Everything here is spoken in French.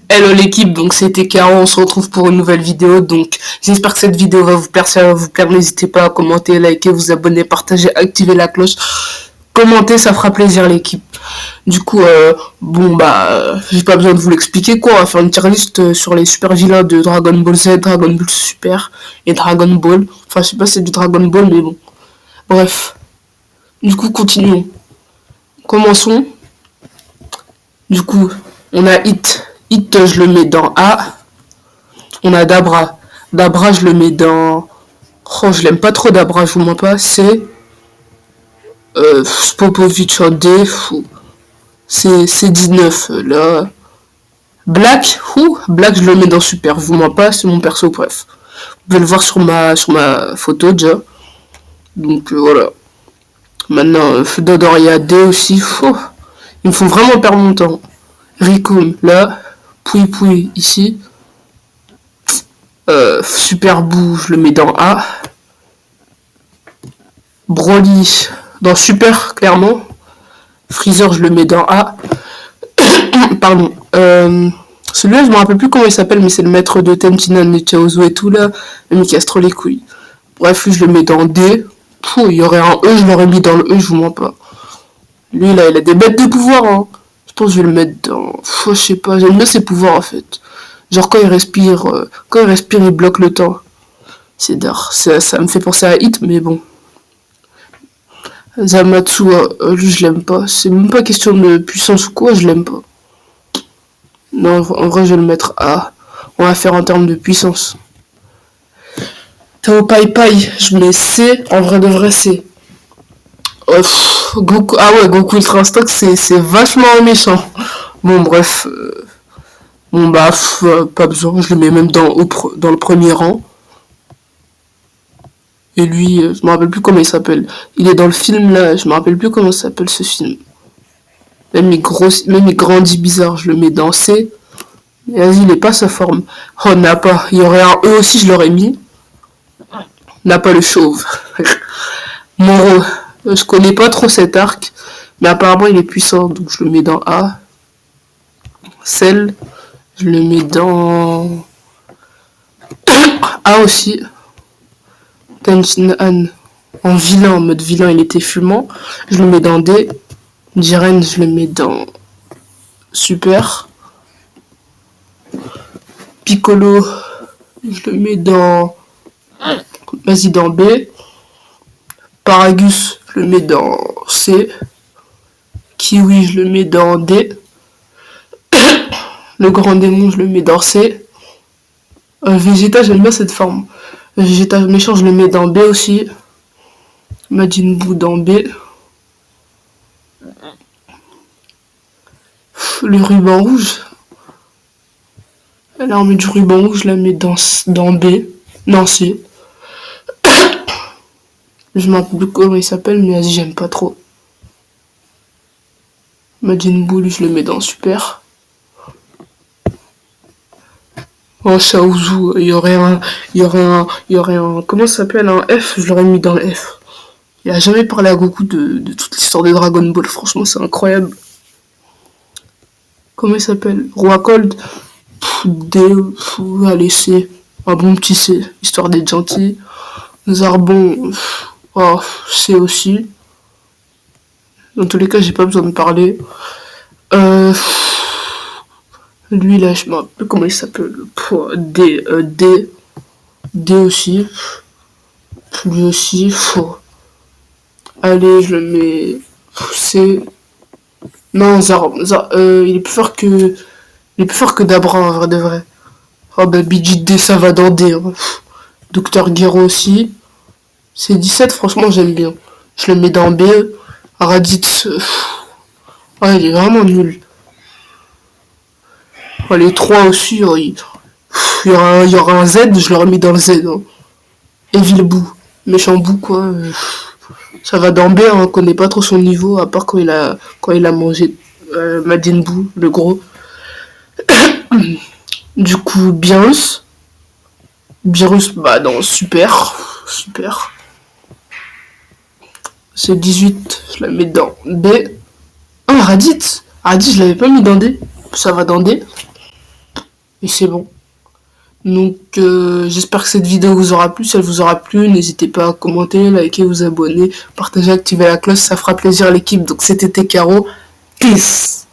Hello l'équipe, donc c'était Caro, on se retrouve pour une nouvelle vidéo, donc j'espère que cette vidéo va vous plaire, ça va vous plaire, n'hésitez pas à commenter, liker, vous abonner, partager, activer la cloche, commenter, ça fera plaisir l'équipe. Du coup, j'ai pas besoin de vous l'expliquer quoi, on va faire une tier list sur les super vilains de Dragon Ball Z, Dragon Ball Super et Dragon Ball, enfin je sais pas si c'est du Dragon Ball mais bon, bref, du coup continuons, commençons, du coup on a Hit, je le mets dans A. On a Dabra. Dabra, je le mets dans... Oh, je l'aime pas trop Dabra, je vous mens pas. C'est... Spopovic en D. C'est 19. Là... Black, je le mets dans Super. Je vous mens pas, c'est mon perso, bref. Vous pouvez le voir sur ma photo, déjà. Donc, voilà. Maintenant, Dodoria D aussi. Il me faut vraiment perdre mon temps. Rikun, là. Poui, ici. Super Boo, je le mets dans A. Broly dans Super, clairement. Freezer, je le mets dans A. Pardon. Celui-là, je me rappelle plus comment il s'appelle, mais c'est le maître de Tentinan et Chaozu et tout là. Le mec qui casse trop les couilles. Bref, lui, je le mets dans D. Il y aurait un E, je l'aurais mis dans le E, je vous mens pas. Lui, là, il a des bêtes de pouvoir, hein. Je pense que je vais le mettre dans... je sais pas, j'aime bien ses pouvoirs, en fait. Genre, quand il respire, il bloque le temps. C'est d'art. Ça me fait penser à Hit, mais bon. Zamatsu, lui je l'aime pas. C'est même pas question de puissance ou quoi, je l'aime pas. Non, en vrai, je vais le mettre A. On va faire en termes de puissance. Tao Pai Pai, je mets C. En vrai de vrai, C. Goku, ah ouais, Goku Ultra Instinct, c'est vachement méchant. Bon, bref. Pas besoin. Je le mets même dans le premier rang. Et lui, je me rappelle plus comment il s'appelle. Il est dans le film là, je me rappelle plus comment s'appelle ce film. Même il grandit bizarre, je le mets dans C. Vas-y, il est pas sa forme. Oh, Nappa. Il y aurait un E aussi, je l'aurais mis. Nappa le chauve. Moro. Je connais pas trop cet arc. Mais apparemment, il est puissant. Donc, je le mets dans A. Cell. Je le mets dans... A aussi. Tenshin Han. En vilain, en mode vilain, il était fumant. Je le mets dans D. Jiren, je le mets dans... Super. Piccolo. Je le mets dans... Vas-y, dans B. Paragus, je le mets dans C. Kiwi, je le mets dans D. Le grand démon, je le mets dans C. Vegeta, j'aime bien cette forme. Vegeta méchant, je le mets dans B aussi. Majin Buu dans B. Le ruban rouge. L'armée du ruban rouge, je la mets dans B. Non, C. Je m'en rappelle plus comment il s'appelle, mais vas-y, j'aime pas trop. Majin Buu, lui, je le mets dans Super. Oh, Chaozu, il y aurait un, comment ça s'appelle, un F, je l'aurais mis dans le F. Il a jamais parlé à Goku de toute l'histoire de Dragon Ball, franchement, c'est incroyable. Comment il s'appelle? Roi Cold, D, allez, C, un bon petit C, histoire d'être gentil. Zarbon, C aussi. Dans tous les cas, j'ai pas besoin de parler. Lui là, je me rappelle plus comment il s'appelle. D aussi. Lui aussi. Allez, je le mets. C. Non, il est plus fort que. Il est plus fort que Dabra en vrai de vrai. Oh bah BJD ça va dans D. Hein. Docteur Gero aussi. C'est 17, franchement j'aime bien. Je le mets dans B. Raditz. Il est vraiment nul. Les 3 aussi, il y aura un Z, je l'aurais mis dans le Z. Hein. Evil Boo, méchant Boo quoi. Ça va dans B, hein, on connaît pas trop son niveau, à part quand il a mangé Majin Buu, le gros. Du coup, Beerus, dans Super. C'est 18, je la mets dans B. Raditz, je l'avais pas mis dans D. Ça va dans D. et c'est bon. Donc j'espère que cette vidéo vous aura plu. Si elle vous aura plu, n'hésitez pas à commenter, liker, vous abonner, partager, activer la cloche, ça fera plaisir à l'équipe. Donc c'était Caro. Peace.